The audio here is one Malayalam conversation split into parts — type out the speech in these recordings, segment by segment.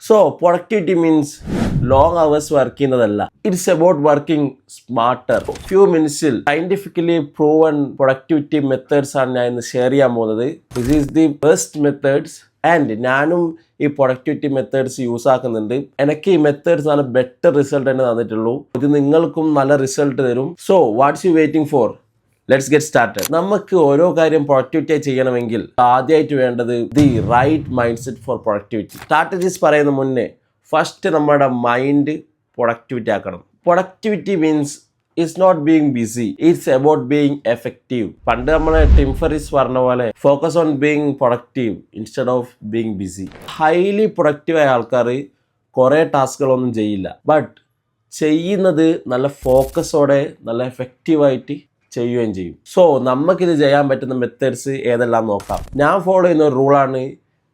So productivity means long hours work ചെയ്യുന്നതല്ല. It's about working smarter. Few മിനിറ്റ്സിൽ സയന്റിഫിക്കലി പ്രൂവൺ പ്രൊഡക്ടിവിറ്റി മെത്തേഡ്സ് ആണ് ഞാൻ ഇന്ന് ഷെയർ ചെയ്യാൻ പോകുന്നത്. This is the best methods and ഞാനും ഈ പ്രൊഡക്ടിവിറ്റി മെത്തേഡ്സ് യൂസ് ആക്കുന്നുണ്ട്. എനിക്ക് ഈ മെത്തേഡ്സ് ആണ് ബെറ്റർ റിസൾട്ട് തന്നെ തന്നിട്ടുള്ളൂ. ഇത് നിങ്ങൾക്കും നല്ല റിസൾട്ട് തരും. So what's you waiting for? Let's get started. നമുക്ക് ഓരോ കാര്യം പ്രൊഡക്ടിവിറ്റി ചെയ്യണമെങ്കിൽ ആദ്യമായിട്ട് വേണ്ടത് the right mind set for productivity. Strategies പറയുന്ന മുന്നേ ഫസ്റ്റ് നമ്മുടെ മൈൻഡ് പ്രൊഡക്ടിവിറ്റി ആക്കണം. Productivity means it's not being busy, it's about being effective. പണ്ട് നമ്മളെ ടിം ഫെറിസ് പറഞ്ഞ പോലെ focus on being productive instead of being busy. Highly പ്രൊഡക്റ്റീവായ ആൾക്കാർ കുറേ ടാസ്കുകളൊന്നും ചെയ്യില്ല, ബട്ട് ചെയ്യുന്നത് നല്ല ഫോക്കസോടെ നല്ല എഫക്റ്റീവായിട്ട് ചെയ്യുകയും ചെയ്യും. സോ നമുക്കിത് ചെയ്യാൻ പറ്റുന്ന മെത്തേഡ്സ് ഏതെല്ലാം നോക്കാം. ഞാൻ ഫോളോ ചെയ്യുന്ന ഒരു റൂളാണ്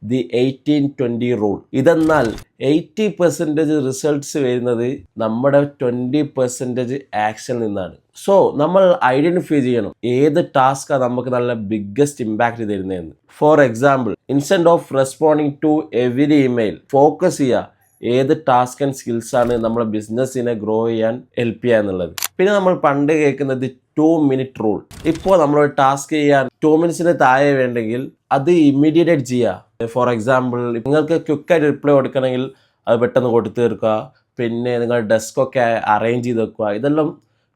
ദി 18-20 റൂൾ. ഇതെന്നാൽ 80% റിസൾട്ട്സ് വരുന്നത് നമ്മുടെ 20% ആക്ഷനിൽ നിന്നാണ്. സോ നമ്മൾ ഐഡന്റിഫൈ ചെയ്യണം ഏത് ടാസ്കാണ് നമുക്ക് നല്ല ബിഗ്ഗസ്റ്റ് ഇമ്പാക്റ്റ് തരുന്നതെന്ന്. For example, instead of responding to every email, focus ചെയ്യുക ഏത് ടാസ്ക് ആൻഡ് സ്കിൽസ് ആണ് നമ്മുടെ ബിസിനസ്സിനെ ഗ്രോ ചെയ്യാൻ ഹെൽപ്പ് ചെയ്യുക എന്നുള്ളത്. പിന്നെ നമ്മൾ പണ്ട് കേൾക്കുന്നത് 2-minute റൂൾ. ഇപ്പോൾ നമ്മളൊരു ടാസ്ക് ചെയ്യാൻ 2 minutes താഴെ വേണ്ടെങ്കിൽ അത് ഇമ്മീഡിയറ്റ് ചെയ്യുക. ഫോർ എക്സാമ്പിൾ, നിങ്ങൾക്ക് ക്വിക്കായിട്ട് റിപ്ലൈ കൊടുക്കണമെങ്കിൽ അത് പെട്ടെന്ന് കൊടുത്തു തീർക്കുക. പിന്നെ നിങ്ങൾ ഡെസ്കൊക്കെ അറേഞ്ച് ചെയ്ത് വെക്കുക. ഇതെല്ലാം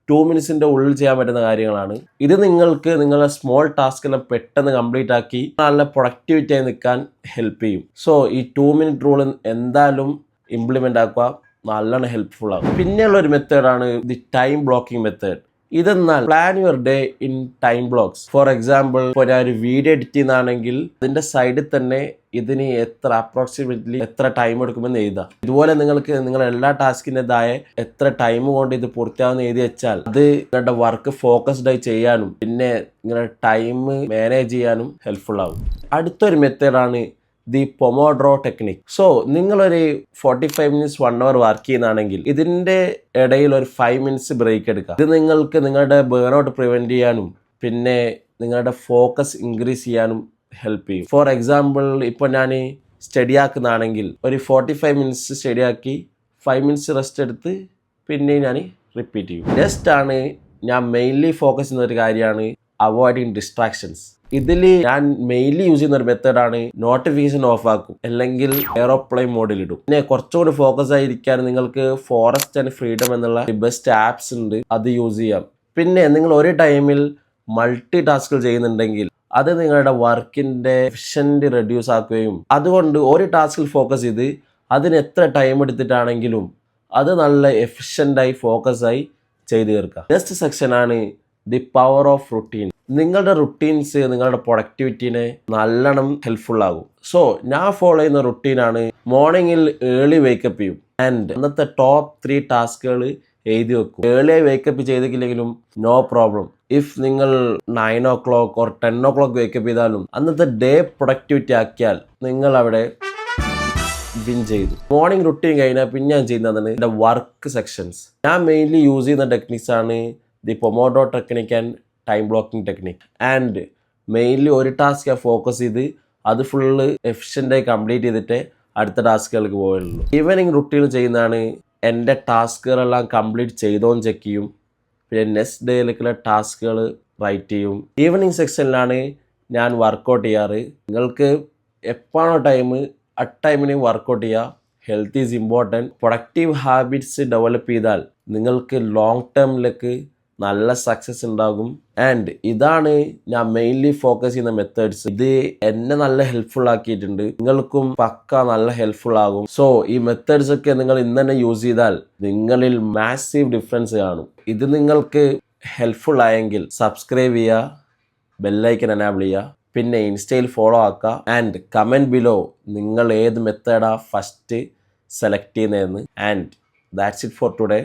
2 minutes ഉള്ളിൽ ചെയ്യാൻ പറ്റുന്ന കാര്യങ്ങളാണ്. ഇത് നിങ്ങൾക്ക് നിങ്ങളുടെ സ്മോൾ ടാസ്കെല്ലാം പെട്ടെന്ന് കംപ്ലീറ്റ് ആക്കി നല്ല പ്രൊഡക്ടിവിറ്റി ആയി നിൽക്കാൻ ഹെൽപ്പ് ചെയ്യും. സോ ഈ 2-minute റൂൾ എന്തായാലും ഇംപ്ലിമെൻ്റ് ആക്കുക, നല്ലോണം ഹെൽപ്ഫുൾ ആകും. പിന്നെയുള്ള ഒരു മെത്തേഡാണ് ദി ടൈം ബ്ലോക്കിംഗ് മെത്തേഡ്. ഇതെന്നാൽ plan your day in time blocks. For example, ഇപ്പോൾ ഞാൻ ഒരു വീഡിയോ എഡിറ്റ് ചെയ്യുന്നതാണെങ്കിൽ അതിൻ്റെ സൈഡിൽ തന്നെ ഇതിന് അപ്രോക്സിമേറ്റ്ലി എത്ര ടൈം എടുക്കുമെന്ന് എഴുതാം. ഇതുപോലെ നിങ്ങൾക്ക് നിങ്ങളുടെ എല്ലാ ടാസ്കിൻ്റെതായ എത്ര ടൈം കൊണ്ട് ഇത് പൂർത്തിയാവുന്ന എഴുതി വെച്ചാൽ അത് നിങ്ങളുടെ വർക്ക് ഫോക്കസ്ഡ് ആയി ചെയ്യാനും പിന്നെ നിങ്ങളുടെ ടൈം മാനേജ് ചെയ്യാനും ഹെൽപ്ഫുൾ ആകും. അടുത്തൊരു മെത്തേഡാണ് ദി പൊമോഡ്രോ ടെക്നിക്. സോ നിങ്ങളൊരു 45 minutes 1 hour വർക്ക് ചെയ്യുന്നതാണെങ്കിൽ ഇതിൻ്റെ ഇടയിൽ ഒരു 5 minutes ബ്രേക്ക് എടുക്കുക. ഇത് നിങ്ങൾക്ക് നിങ്ങളുടെ ബേൺ ഔട്ട് പ്രിവെൻറ്റ് ചെയ്യാനും പിന്നെ നിങ്ങളുടെ ഫോക്കസ് ഇൻക്രീസ് ചെയ്യാനും ഹെൽപ്പ് ചെയ്യും. ഫോർ എക്സാമ്പിൾ, ഇപ്പോൾ ഞാൻ സ്റ്റഡി ആക്കുന്നതാണെങ്കിൽ ഒരു 45 minutes സ്റ്റഡി ആക്കി 5 minutes റെസ്റ്റ് എടുത്ത് പിന്നെ ഞാൻ റിപ്പീറ്റ് ചെയ്യും. നെക്സ്റ്റ് ആണ് ഞാൻ മെയിൻലി ഫോക്കസ് ചെയ്യുന്ന ഒരു കാര്യമാണ് അവോയ്ഡിങ് ഡിസ്ട്രാക്ഷൻസ്. ഇതിൽ ഞാൻ മെയിൻലി യൂസ് ചെയ്യുന്ന ഒരു മെത്തേഡാണ് നോട്ടിഫിക്കേഷൻ ഓഫ് ആക്കും, അല്ലെങ്കിൽ എയറോപ്ലെയിൻ മോഡിൽ ഇടും. പിന്നെ കുറച്ചുകൂടി ഫോക്കസ് ആയിരിക്കാൻ നിങ്ങൾക്ക് ഫോറസ്റ്റ് ആൻഡ് ഫ്രീഡം എന്നുള്ള ബെസ്റ്റ് ആപ്സ് ഉണ്ട്, അത് യൂസ് ചെയ്യാം. പിന്നെ നിങ്ങൾ ഒരു ടൈമിൽ മൾട്ടി ടാസ്കുകൾ ചെയ്യുന്നുണ്ടെങ്കിൽ അത് നിങ്ങളുടെ വർക്കിൻ്റെ എഫിഷ്യൻറ്റ് റെഡ്യൂസ് ആക്കുകയും അതുകൊണ്ട് ഒരു ടാസ്കിൽ ഫോക്കസ് ചെയ്ത് അതിന് എത്ര ടൈം എടുത്തിട്ടാണെങ്കിലും അത് നല്ല എഫിഷ്യൻ്റായി ഫോക്കസായി ചെയ്ത് തീർക്കുക. നെക്സ്റ്റ് സെക്ഷനാണ് ദി പവർ ഓഫ് റുട്ടീൻ. നിങ്ങളുടെ റുട്ടീൻസ് നിങ്ങളുടെ പ്രൊഡക്ടിവിറ്റീനെ നല്ലോണം ഹെൽപ്ഫുൾ ആകും. സോ ഞാൻ ഫോളോ ചെയ്യുന്ന റുട്ടീനാണ് മോർണിംഗിൽ ഏർലി വേക്കപ്പ് ചെയ്യും ആൻഡ് അന്നത്തെ ടോപ്പ് 3 ടാസ്കുകൾ എഴുതി വെക്കും. ഏർലി വേക്കപ്പ് ചെയ്തില്ലെങ്കിലും നോ പ്രോബ്ലം. ഇഫ് നിങ്ങൾ 9 o'clock or 10 o'clock വേക്കപ്പ് ചെയ്താലും അന്നത്തെ ഡേ പ്രൊഡക്ടിവിറ്റി ആക്കിയാൽ നിങ്ങൾ അവിടെ വിൻ ചെയ്തു. മോർണിംഗ് റുട്ടീൻ കഴിഞ്ഞാൽ പിന്നെ ഞാൻ ചെയ്യുന്നതാണ് എൻ്റെ വർക്ക് സെക്ഷൻസ്. ഞാൻ മെയിൻലി യൂസ് ചെയ്യുന്ന ടെക്നിക്സ് ആണ് the pomodoro technique and time blocking technique. And mainly ഒരു ടാസ്ക് ഫോക്കസ് ചെയ്ത് അത് ഫുള്ള് എഫിഷ്യൻ്റായി കംപ്ലീറ്റ് ചെയ്തിട്ട് അടുത്ത ടാസ്കുകൾക്ക് പോയുള്ളൂ. ഈവനിങ് റുട്ടീൻ ചെയ്യുന്നതാണ് എൻ്റെ ടാസ്കുകളെല്ലാം കംപ്ലീറ്റ് ചെയ്തോന്ന് ചെക്ക് ചെയ്യും. പിന്നെ നെക്സ്റ്റ് ഡേയിലേക്കുള്ള ടാസ്കുകൾ റൈറ്റ് ചെയ്യും. ഈവനിങ് സെക്ഷനിലാണ് ഞാൻ വർക്കൗട്ട് ചെയ്യാറ്. നിങ്ങൾക്ക് എപ്പോഴാണോ ടൈം ആ ടൈമിന് വർക്കൗട്ട് ചെയ്യുക. Health is important. Productive habits develop ചെയ്താൽ നിങ്ങൾക്ക് ലോങ് ടേമിലേക്ക് നല്ല സക്സസ് ഉണ്ടാകും. ആൻഡ് ഇതാണ് ഞാൻ മെയിൻലി ഫോക്കസ് ചെയ്യുന്ന മെത്തേഡ്സ്. ഇത് എന്നെ നല്ല ഹെൽപ്ഫുൾ ആക്കിയിട്ടുണ്ട്, നിങ്ങൾക്കും പക്ക നല്ല ഹെൽപ്ഫുൾ ആകും. സോ ഈ മെത്തേഡ്സ് ഒക്കെ നിങ്ങൾ ഇന്ന് തന്നെ യൂസ് ചെയ്താൽ നിങ്ങളിൽ മാസീവ് ഡിഫറൻസ് കാണും. ഇത് നിങ്ങൾക്ക് ഹെൽപ്ഫുൾ ആയെങ്കിൽ സബ്സ്ക്രൈബ് ചെയ്യുക, ബെല്ലൈക്കൻ എനാബിൾ ചെയ്യുക, പിന്നെ ഇൻസ്റ്റയിൽ ഫോളോ ആക്കുക. ആൻഡ് കമൻറ്റ് ബിലോ നിങ്ങൾ ഏത് മെത്തേഡാണ് ഫസ്റ്റ് സെലക്ട് ചെയ്യുന്നതെന്ന്. And that's it for today.